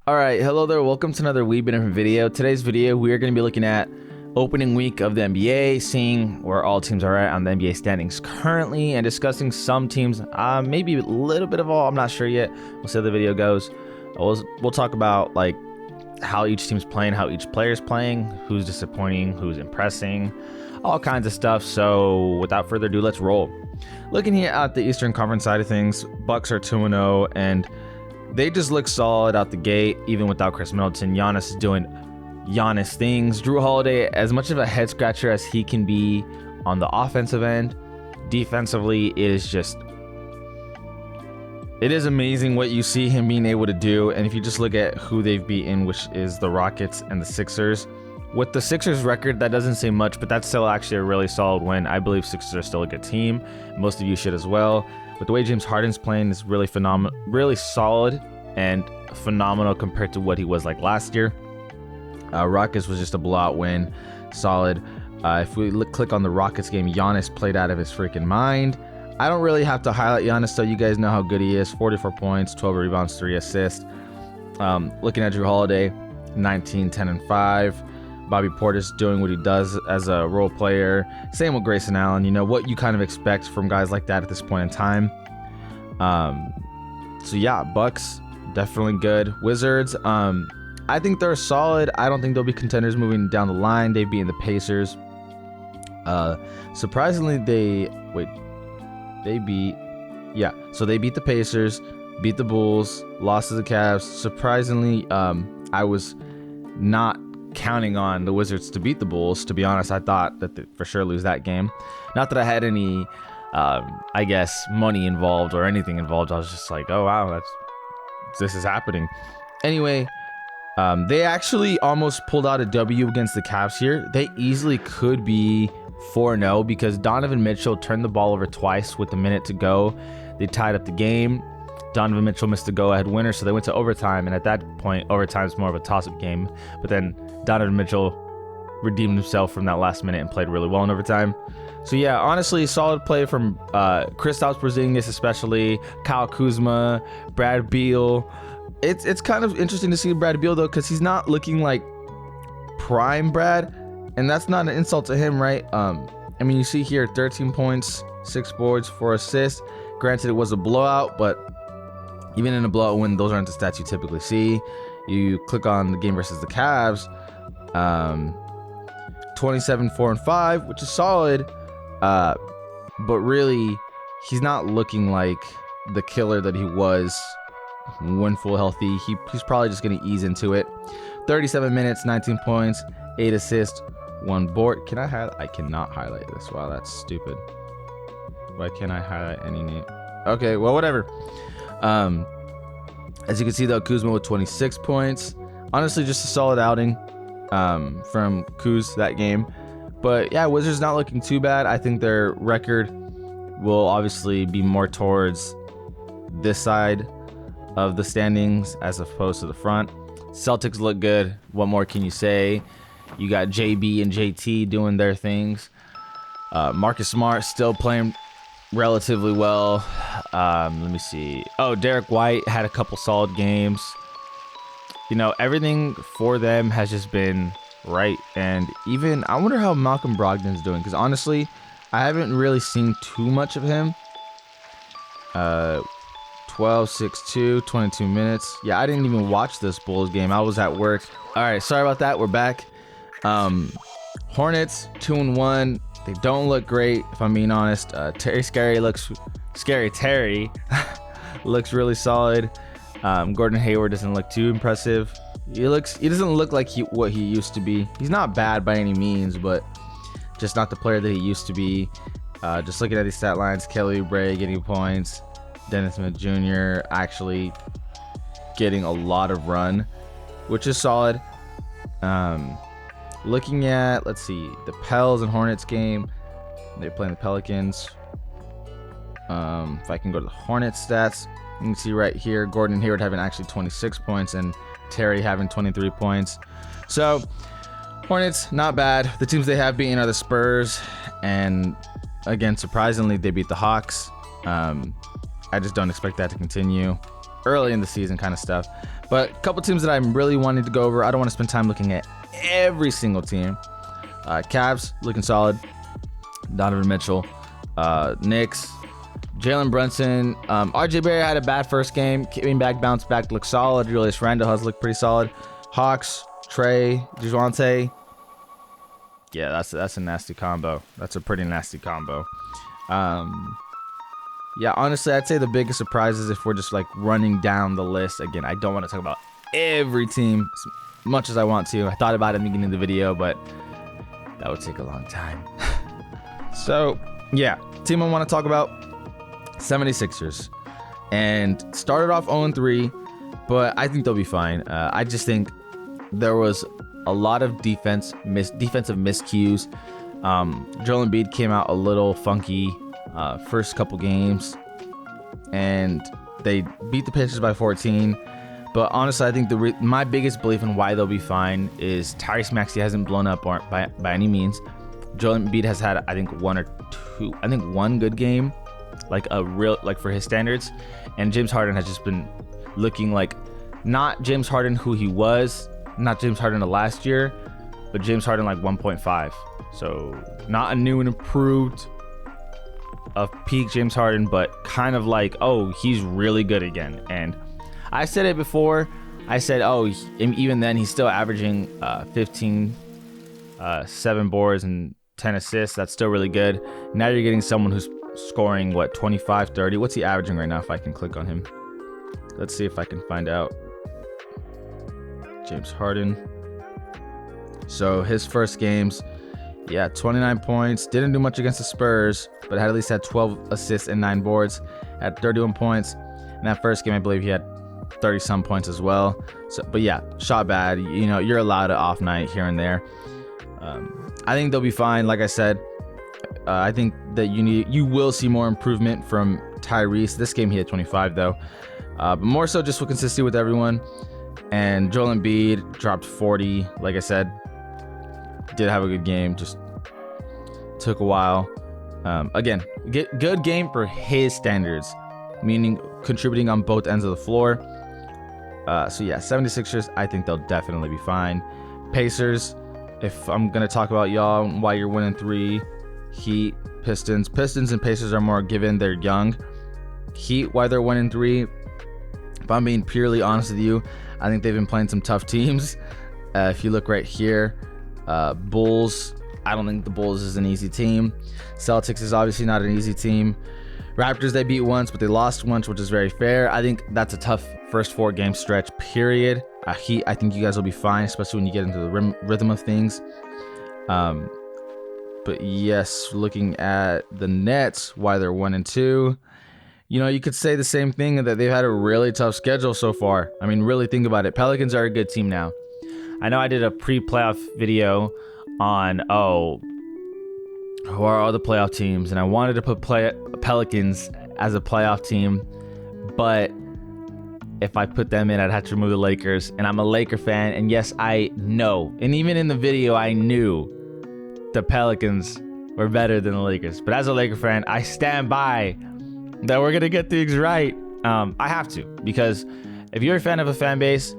All right, hello there. Welcome to another wee bit different video. Today's video, we are going to be looking at opening week of the NBA, seeing where all teams are at on the NBA standings currently, and discussing some teams, maybe a little bit of all. I'm not sure yet. We'll see how the video goes. We'll talk about like how each team's playing, how each player's playing, who's disappointing, who's impressing, all kinds of stuff. So without further ado, let's roll. Looking here at the Eastern Conference side of things, Bucks are 2-0 and they just look solid out the gate, even without Chris Middleton. Giannis is doing Giannis things. Jrue Holiday, as much of a head scratcher as he can be on the offensive end, defensively, it is amazing what you see him being able to do. And if you just look at who they've beaten, which is the Rockets and the Sixers, with the Sixers record, that doesn't say much, but that's still actually a really solid win. I believe Sixers are still a good team. Most of you should as well. But the way James Harden's playing is really phenomenal, really solid and phenomenal compared to what he was like last year. Rockets was just a blowout win, solid. If we click on the Rockets game, Giannis played out of his freaking mind. I don't really have to highlight Giannis, so you guys know how good he is. 44 points, 12 rebounds, 3 assists. Looking at Jrue Holiday, 19, 10, and 5. Bobby Portis doing what he does as a role player. Same with Grayson Allen. You know what you kind of expect from guys like that at this point in time. So yeah, Bucks definitely good. Wizards, I think they're solid. I don't think they'll be contenders moving down the line. They've beaten the Pacers. Surprisingly, they beat the Pacers, beat the Bulls, lost to the Cavs. Surprisingly, I was not counting on the Wizards to beat the Bulls. To be honest, I thought that they'd for sure lose that game. Not that I had any, I guess, money involved or anything involved. I was just like, oh wow, this is happening. Anyway, they actually almost pulled out a W against the Cavs here. They easily could be 4-0 because Donovan Mitchell turned the ball over twice with a minute to go. They tied up the game. Donovan Mitchell missed the go-ahead winner, so they went to overtime, and at that point, overtime is more of a toss-up game. But then Donovan Mitchell redeemed himself from that last minute and played really well in overtime. So yeah, honestly, solid play from Kristaps Porzingis, especially Kyle Kuzma, Brad Beal. It's kind of interesting to see Brad Beal though, because he's not looking like prime Brad, and that's not an insult to him, right? I mean, you see here 13 points, 6 boards, 4 assists. Granted, it was a blowout, but even in a blowout win, those aren't the stats you typically see. You click on the game versus the Cavs, 27, 4, and 5, which is solid. But really, he's not looking like the killer that he was when full healthy. He's probably just going to ease into it. 37 minutes, 19 points, 8 assists, 1 board. Can I highlight? I cannot highlight this. Wow, that's stupid. Why can't I highlight any name? Okay, well, whatever. As you can see though, Kuzma with 26 points. Honestly, just a solid outing from Kuz that game. But yeah, Wizards not looking too bad. I think their record will obviously be more towards this side of the standings as opposed to the front. Celtics look good. What more can you say? You got JB and JT doing their things. Marcus Smart still playing relatively well. Let me see. Oh, Derek White had a couple solid games. You know, everything for them has just been right. And even, I wonder how Malcolm Brogdon's doing, because honestly, I haven't really seen too much of him. 12, 6, 2, 22 minutes. Yeah, I didn't even watch this Bulls game. I was at work. All right, sorry about that. We're back. Hornets 2-1. They don't look great, if I'm being honest. Terry looks really solid. Gordon Hayward doesn't look too impressive. He doesn't look like what he used to be. He's not bad by any means, but just not the player that he used to be. Just looking at these stat lines, Kelly Oubre getting points, Dennis Smith Jr. actually getting a lot of run, which is solid. Looking at, let's see, the Pels and Hornets game. They're playing the Pelicans. If I can go to the Hornets stats, you can see right here, Gordon Hayward having actually 26 points and Terry having 23 points. So, Hornets, not bad. The teams they have beaten are the Spurs. And again, surprisingly, they beat the Hawks. I just don't expect that to continue. early in the season kind of stuff. But a couple teams that I'm really wanting to go over. I don't want to spend time looking at every single team. Cavs looking solid. Donovan Mitchell. Knicks. Jalen Brunson. RJ Barry had a bad first game. Came back, bounced back, looked solid. Julius Randle has looked pretty solid. Hawks. Trey. DeJounte. Yeah, that's a nasty combo. That's a pretty nasty combo. Yeah, honestly, I'd say the biggest surprise is if we're just like running down the list. Again, I don't want to talk about every team as much as I want to. I thought about it at the beginning of the video, but that would take a long time. So, yeah, team I want to talk about, 76ers. And started off 0-3, but I think they'll be fine. I just think there was a lot of defensive miscues. Joel Embiid came out a little funky first couple games, and they beat the Pacers by 14. But honestly, I think my biggest belief in why they'll be fine is Tyrese Maxey hasn't blown up by any means. Joel Embiid has had, I think, one good game, like for his standards, and James Harden has just been looking like not James Harden who he was, not James Harden of last year, but James Harden like 1.5. So not a new and improved of peak James Harden, but kind of like, oh, he's really good again. And I said it before. I said, oh, even then he's still averaging 15, 7 boards and 10 assists. That's still really good. Now you're getting someone who's scoring, 25, 30. What's he averaging right now if I can click on him? Let's see if I can find out. James Harden. So his first games, 29 points. Didn't do much against the Spurs, but at least had 12 assists and 9 boards. Had 31 points. In that first game, I believe he had 30 some points as well. So, but yeah, shot bad. You know, you're allowed an off night here and there. I think they'll be fine. Like I said, I think that you will see more improvement from Tyrese. This game he had 25 though, but more so just for consistency with everyone. And Joel Embiid dropped 40. Like I said, did have a good game. Just took a while. Again, good game for his standards, meaning contributing on both ends of the floor. So yeah, 76ers, I think they'll definitely be fine. Pacers, if I'm gonna talk about y'all why you're 1-3, Heat, Pistons and Pacers are more given. They're young. Heat, why they're 1-3. If I'm being purely honest with you, I think they've been playing some tough teams. If you look right here, Bulls, I don't think the Bulls is an easy team. Celtics is obviously not an easy team. Raptors, they beat once, but they lost once, which is very fair. I think that's a tough first 4 game stretch, period. Heat, I think you guys will be fine, especially when you get into the rhythm of things. But yes, looking at the Nets, why they're 1-2. You know, you could say the same thing, that they've had a really tough schedule so far. I mean, really think about it. Pelicans are a good team now. I know I did a pre-playoff video on, who are all the playoff teams, and I wanted to put Pelicans as a playoff team, but if I put them in, I'd have to remove the Lakers, and I'm a Laker fan, and yes, I know, and even in the video, I knew the Pelicans were better than the Lakers, but as a Laker fan, I stand by that we're gonna get things right. I have to, because if you're a fan of a fan base,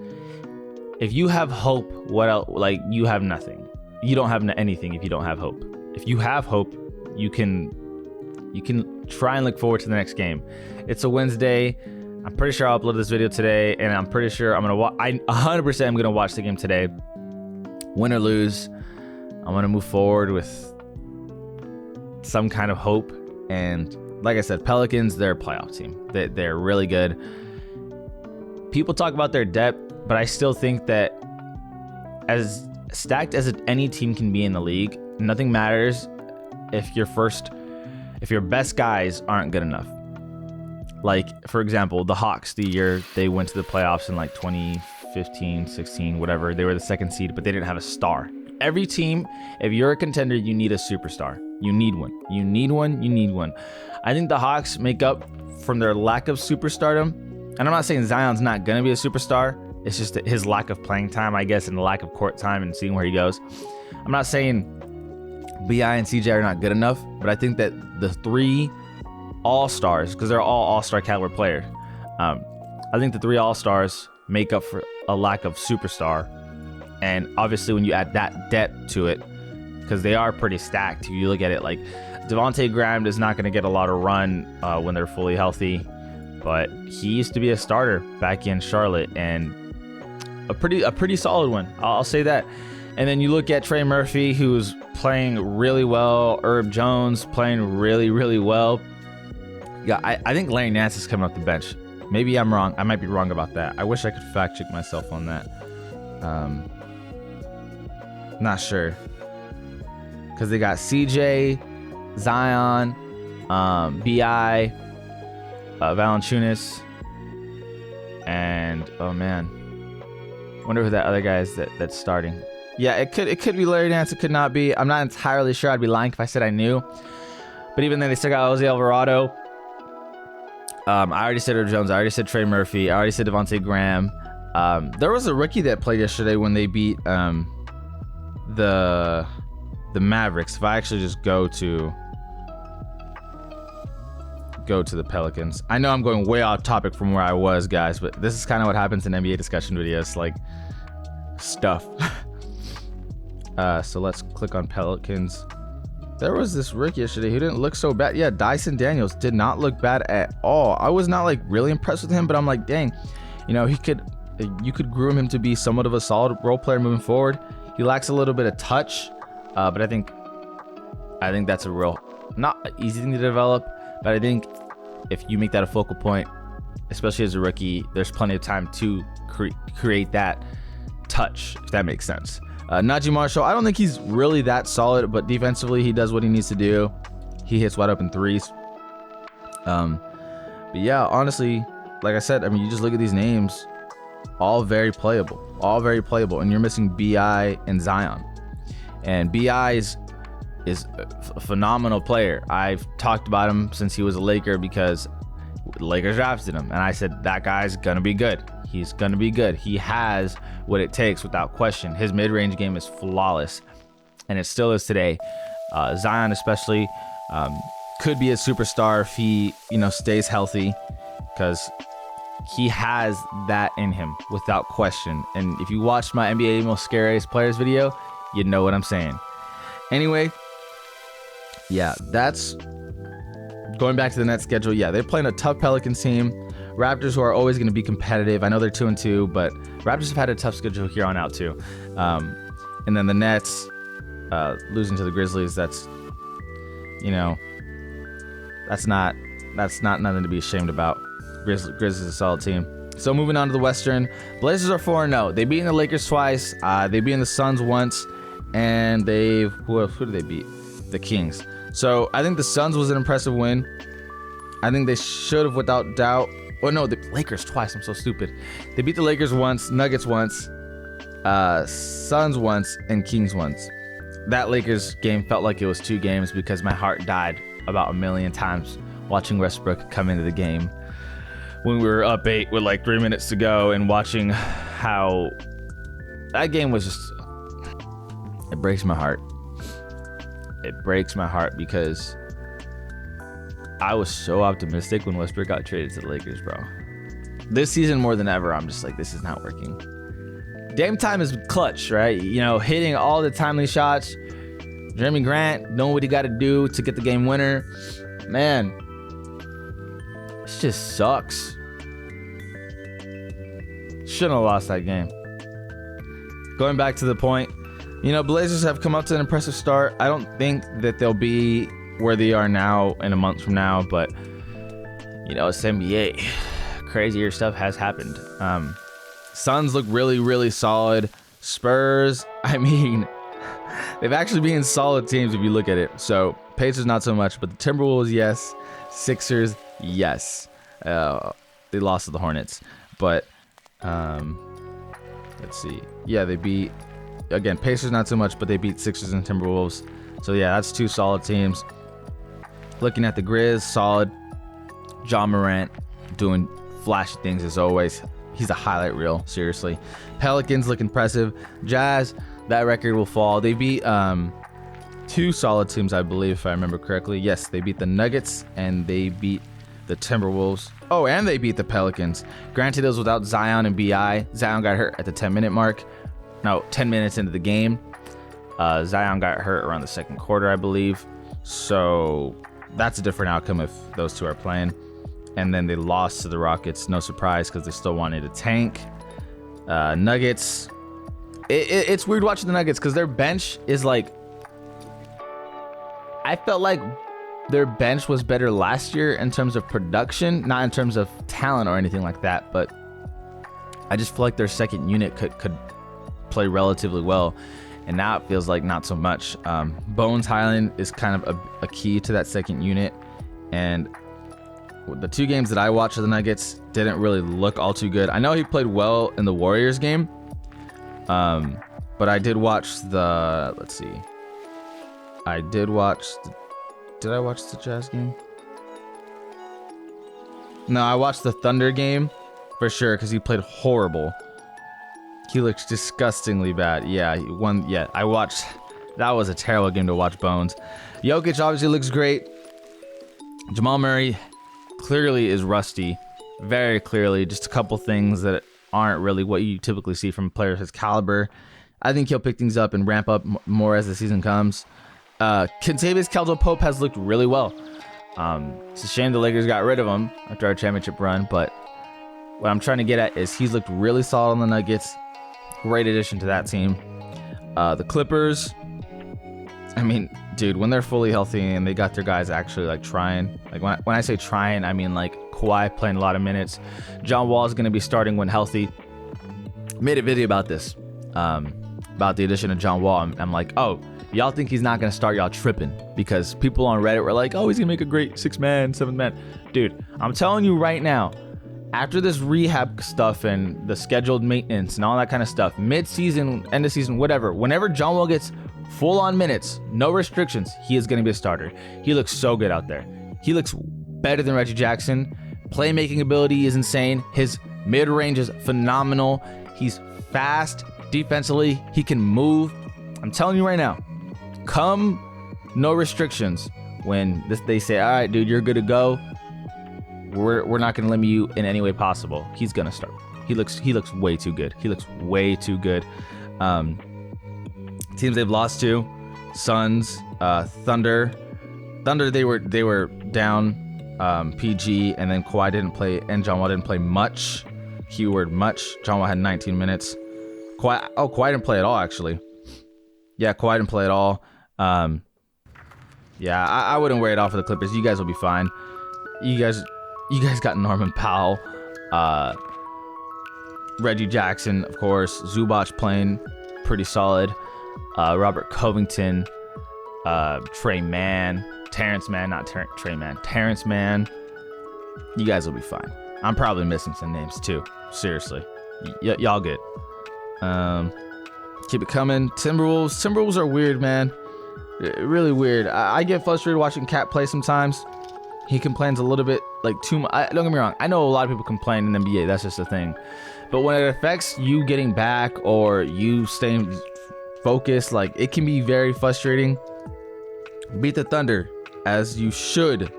if you have hope, what else? Like, you have nothing. You don't have anything if you don't have hope. If you have hope, you can try and look forward to the next game. It's a Wednesday. I'm pretty sure I'll upload this video today, and I'm pretty sure I'm gonna watch. I 100% am gonna watch the game today. Win or lose, I'm gonna move forward with some kind of hope. And like I said, Pelicans, they're a playoff team. They're really good. People talk about their depth, but I still think that as stacked as any team can be in the league, nothing matters if your best guys aren't good enough. Like, for example, the Hawks, the year they went to the playoffs in like 2015, 16, whatever, they were the 2nd seed, but they didn't have a star. Every team, if you're a contender, you need a superstar. You need one. You need one. I think the Hawks make up from their lack of superstardom. And I'm not saying Zion's not going to be a superstar. It's just that his lack of playing time, I guess, and the lack of court time and seeing where he goes. I'm not saying B.I. and CJ are not good enough, but I think that the 3 all-stars, because they're all all-star caliber players, I I think the 3 All-Stars make up for a lack of superstar. And obviously when you add that depth to it, because they are pretty stacked, you look at it like Devontae Graham is not going to get a lot of run when they're fully healthy, but he used to be a starter back in Charlotte, and a pretty solid one. I'll say that. And then you look at Trey Murphy, who's playing really well. Herb Jones playing really, really well. Yeah, I think Larry Nance is coming off the bench. Maybe I'm wrong. I might be wrong about that. I wish I could fact check myself on that. Not sure. Because they got CJ, Zion, BI, Valanciunas, and oh man, wonder who that other guy is that's starting. Yeah, it could be Larry Nance. It could not be. I'm not entirely sure. I'd be lying if I said I knew. But even then, they still got Jose Alvarado. I already said Herb Jones. I already said Trey Murphy. I already said Devontae Graham. There was a rookie that played yesterday when they beat the Mavericks. If I actually just go to the Pelicans. I know I'm going way off topic from where I was, guys, but this is kind of what happens in NBA discussion videos, like stuff. So let's click on Pelicans. There was this rookie yesterday who didn't look so bad. Yeah, Dyson Daniels did not look bad at all. I was not like really impressed with him, but I'm like, dang, you know, you could groom him to be somewhat of a solid role player moving forward. He lacks a little bit of touch, but I think that's a real not easy thing to develop. But I think if you make that a focal point, especially as a rookie, there's plenty of time to create that touch, if that makes sense. Najee Marshall, I don't think he's really that solid, but defensively, he does what he needs to do. He hits wide open threes. But yeah, honestly, like I said, I mean, you just look at these names, all very playable, and you're missing BI and Zion. And BI is a phenomenal player. I've talked about him since he was a Laker because the Lakers drafted him, and I said that guy's gonna be good. He's gonna be good. He has what it takes without question. His mid-range game is flawless, and it still is today. Zion especially could be a superstar if he, stays healthy, because he has that in him without question. And if you watched my NBA most scariest players video, you know what I'm saying. Anyway, yeah, that's going back to the Nets schedule. Yeah, they're playing a tough Pelicans team. Raptors, who are always going to be competitive. I know they're 2-2, but Raptors have had a tough schedule here on out too. And then the Nets losing to the Grizzlies. That's not nothing to be ashamed about. Grizzlies is a solid team. So moving on to the Western, Blazers are 4-0. They beat the Lakers twice. They beat the Suns once, and who did they beat? The Kings. So I think the Suns was an impressive win. I think they should have, without doubt. Oh no, the Lakers twice. I'm so stupid. They beat the Lakers once, Nuggets once, Suns once, and Kings once. That Lakers game felt like it was 2 games because my heart died about 1,000,000 times watching Westbrook come into the game when we were up 8 with like 3 minutes to go, and watching how that game was just, it breaks my heart. It breaks my heart because I was so optimistic when Westbrook got traded to the Lakers, bro. This season more than ever, I'm just like, this is not working. Dame time is clutch, right? Hitting all the timely shots. Jeremy Grant knowing what he got to do to get the game winner. Man, this just sucks. Shouldn't have lost that game. Going back to the point, Blazers have come up to an impressive start. I don't think that they'll be where they are now in a month from now, but it's NBA. Crazier stuff has happened. Suns look really, really solid. Spurs, I mean, they've actually been solid teams if you look at it. So Pacers not so much, but the Timberwolves, yes. Sixers, yes. They lost to the Hornets, but let's see. Yeah, they beat, again, Pacers not so much, but they beat Sixers and Timberwolves. So yeah, that's 2 solid teams. Looking at the Grizz, solid. John Morant doing flashy things as always. He's a highlight reel, seriously. Pelicans look impressive. Jazz, that record will fall. They beat 2 solid teams, I believe, if I remember correctly. Yes, they beat the Nuggets and they beat the Timberwolves. Oh, and they beat the Pelicans. Granted, it was without Zion and BI. Zion got hurt at the 10-minute mark. No, 10 minutes into the game. Zion got hurt around the second quarter, I believe. So that's a different outcome if those two are playing. And then they lost to the Rockets. No surprise, because they still wanted to tank. Nuggets. It's weird watching the Nuggets because their bench is like... I felt like their bench was better last year in terms of production, not in terms of talent or anything like that, but I just feel like their second unit could play relatively well, and now it feels like not so much. Bones Highland is kind of a key to that second unit, and the two games that I watched of the Nuggets didn't really look all too good. I know he played well in the Warriors game, but I did watch the... Let's see. I did watch... Did I watch the Jazz game? No, I watched the Thunder game for sure because he played horrible. He looks disgustingly bad. Yeah, he won. Yeah, I watched. That was a terrible game to watch, Bones. Jokic obviously looks great. Jamal Murray clearly is rusty. Very clearly. Just a couple things that aren't really what you typically see from players his caliber. I think he'll pick things up and ramp up more as the season comes. Kentavious Caldwell-Pope has looked really well. It's a shame the Lakers got rid of him after our championship run, but what I'm trying to get at is he's looked really solid on the Nuggets. Great addition to that team. The Clippers, I mean, dude, when they're fully healthy and they got their guys actually like trying, like when I say trying, I mean like Kawhi playing a lot of minutes. John Wall is going to be starting when healthy. Made a video about this, about the addition of John Wall. I'm like, oh, y'all think he's not going to start, y'all tripping, because people on Reddit were like, oh, he's going to make a great 6-man, 7-man. Dude, I'm telling you right now, after this rehab stuff and the scheduled maintenance and all that kind of stuff, mid-season, end of season, whatever, whenever John Wall gets full-on minutes, no restrictions, he is going to be a starter. He looks so good out there. He looks better than Reggie Jackson. Playmaking ability is insane. His mid-range is phenomenal. He's fast defensively. He can move. I'm telling you right now, come no restrictions, when they say, all right, dude, you're good to go, we're not going to limit you in any way possible. He's going to start. He looks way too good. He looks way too good. Teams they've lost to: Suns, Thunder. They were down. PG, and then Kawhi didn't play, and John Wall didn't play much. Keyword much. John Wall had 19 minutes. Kawhi didn't play at all, actually. Yeah, Kawhi didn't play at all. Yeah, I wouldn't wear it off for the Clippers. You guys will be fine. You guys got Norman Powell, Reggie Jackson, of course. Zubac playing pretty solid. Robert Covington, Trey Mann, Terrence Mann, not Trey Mann, Terrence Mann. You guys will be fine. I'm probably missing some names too. Seriously, y'all good. Keep it coming. Timberwolves are weird, man. Really weird. I get frustrated watching Cat play sometimes. He complains a little bit, like too much. Don't get me wrong. I know a lot of people complain in the NBA. That's just a thing. But when it affects you getting back or you staying focused, like, it can be very frustrating. Beat the Thunder, as you should.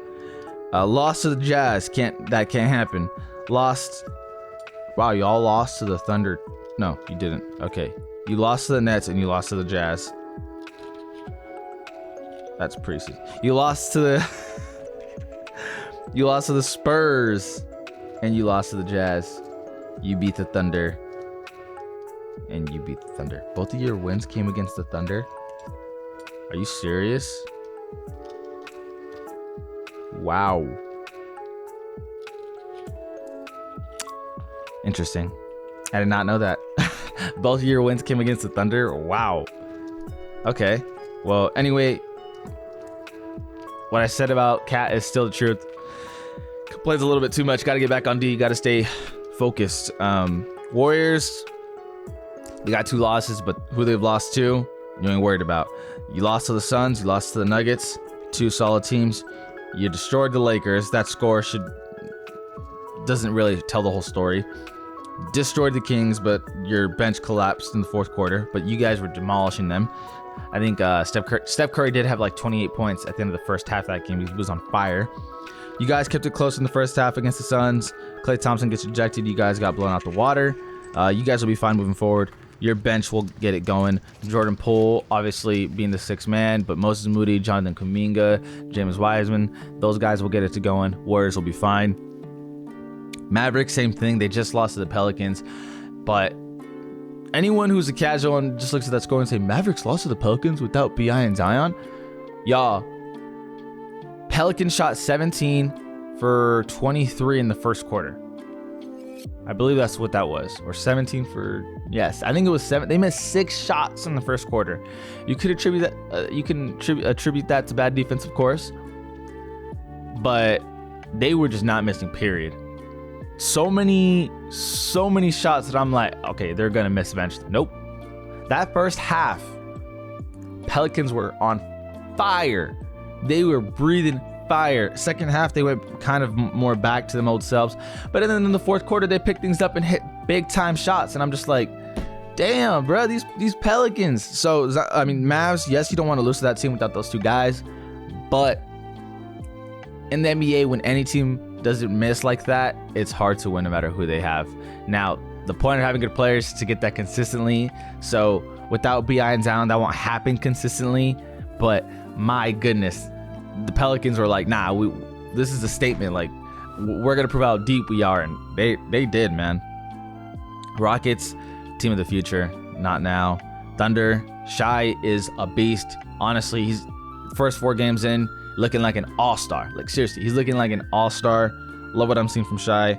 Lost to the Jazz. That can't happen. Lost. Wow, y'all lost to the Thunder. No, you didn't. Okay. You lost to the Nets and you lost to the Jazz. That's preseason. You lost to the you lost to the Spurs and you lost to the Jazz. You beat the Thunder and you beat the Thunder. Both of your wins came against the Thunder. Are you serious? Wow. Interesting. I did not know that. Both of your wins came against the Thunder. Wow. Okay. Well, anyway, what I said about Cat is still the truth. Complains a little bit too much. Got to get back on D. Got to stay focused. Warriors, they got 2 losses, but who they've lost to, you ain't worried about. You lost to the Suns. You lost to the Nuggets. 2 solid teams. You destroyed the Lakers. That score doesn't really tell the whole story. Destroyed the Kings, but your bench collapsed in the 4th quarter. But you guys were demolishing them. I think Steph Curry did have like 28 points at the end of the first half of that game. He was on fire. You guys kept it close in the first half against the Suns. Klay Thompson gets ejected. You guys got blown out the water. You guys will be fine moving forward. Your bench will get it going. Jordan Poole, obviously being the sixth man, but Moses Moody, Jonathan Kuminga, James Wiseman, those guys will get it to going. Warriors will be fine. Mavericks, same thing. They just lost to the Pelicans, but anyone who's a casual and just looks at that score and say Mavericks lost to the Pelicans without BI and Zion, y'all. Pelicans shot 17 for 23 in the first quarter. I believe that's what that was, or 17 for, yes, I think it was 7. They missed 6 shots in the first quarter. You could attribute that. You can attribute that to bad defense, of course, but they were just not missing. Period. So many shots that I'm like, okay, they're gonna miss eventually. Nope. That first half, Pelicans were on fire. They were breathing fire. Second half, they went kind of more back to them old selves. But then in the fourth quarter, they picked things up and hit big time shots. And I'm just like, damn, bro, these Pelicans. So, I mean, Mavs, yes, you don't want to lose to that team without those two guys. But in the NBA, when any team doesn't miss like that, it's hard to win no matter who they have. Now, the point of having good players is to get that consistently. So without BI and Zion, that won't happen consistently. But my goodness, the Pelicans were like, nah, this is a statement. Like, we're gonna prove how deep we are, and they did, man. Rockets, team of the future, not now. Thunder, Shai is a beast. Honestly, he's first 4 games in, looking like an all-star. Like, seriously, he's looking like an all-star. Love what I'm seeing from Shai.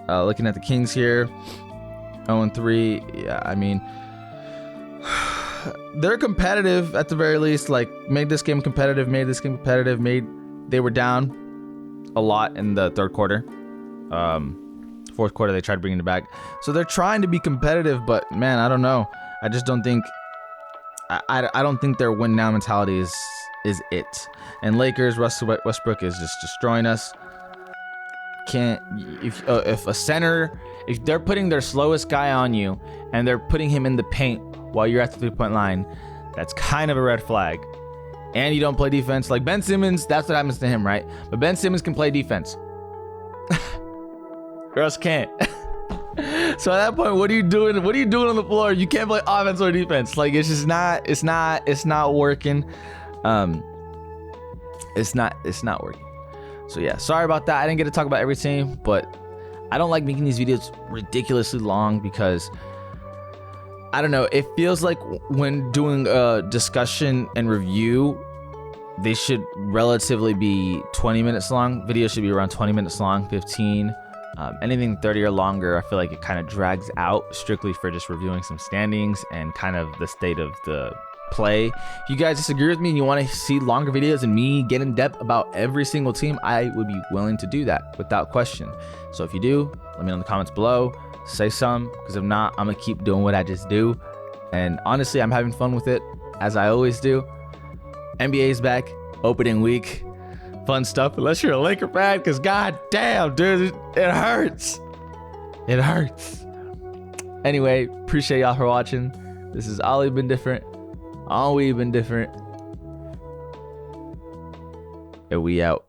Looking at the Kings here, 0-3. Yeah, I mean, they're competitive at the very least. Like, made this game competitive. They were down a lot in the third quarter. Fourth quarter, they tried bringing it back. So they're trying to be competitive, but man, I don't know. I just don't think. I don't think their win now mentality is it. And Lakers, Westbrook is just destroying us. If a center, if they're putting their slowest guy on you and they're putting him in the paint while you're at the 3-point line, that's kind of a red flag. And you don't play defense. Like Ben Simmons, that's what happens to him, right? But Ben Simmons can play defense. Girls can't. So at that point, what are you doing? What are you doing on the floor? You can't play offense or defense. Like, it's just not. It's not working. It's not working. So yeah, sorry about that. I didn't get to talk about every team, but I don't like making these videos ridiculously long because I don't know. It feels like when doing a discussion and review, they should relatively be 20 minutes long. Videos should be around 20 minutes long, 15. Anything 30 or longer, I feel like it kind of drags out strictly for just reviewing some standings and kind of the state of the play. If you guys disagree with me and you want to see longer videos and me get in depth about every single team, I would be willing to do that without question. So if you do, let me know in the comments below. Say some, because if not, I'm gonna keep doing what I just do. And honestly, I'm having fun with it, as I always do. NBA is back, opening week. Fun stuff, unless you're a Laker fan, because god damn, dude, it hurts. It hurts. Anyway, appreciate y'all for watching. This is Ollie Been Different. All we've been different. And we out.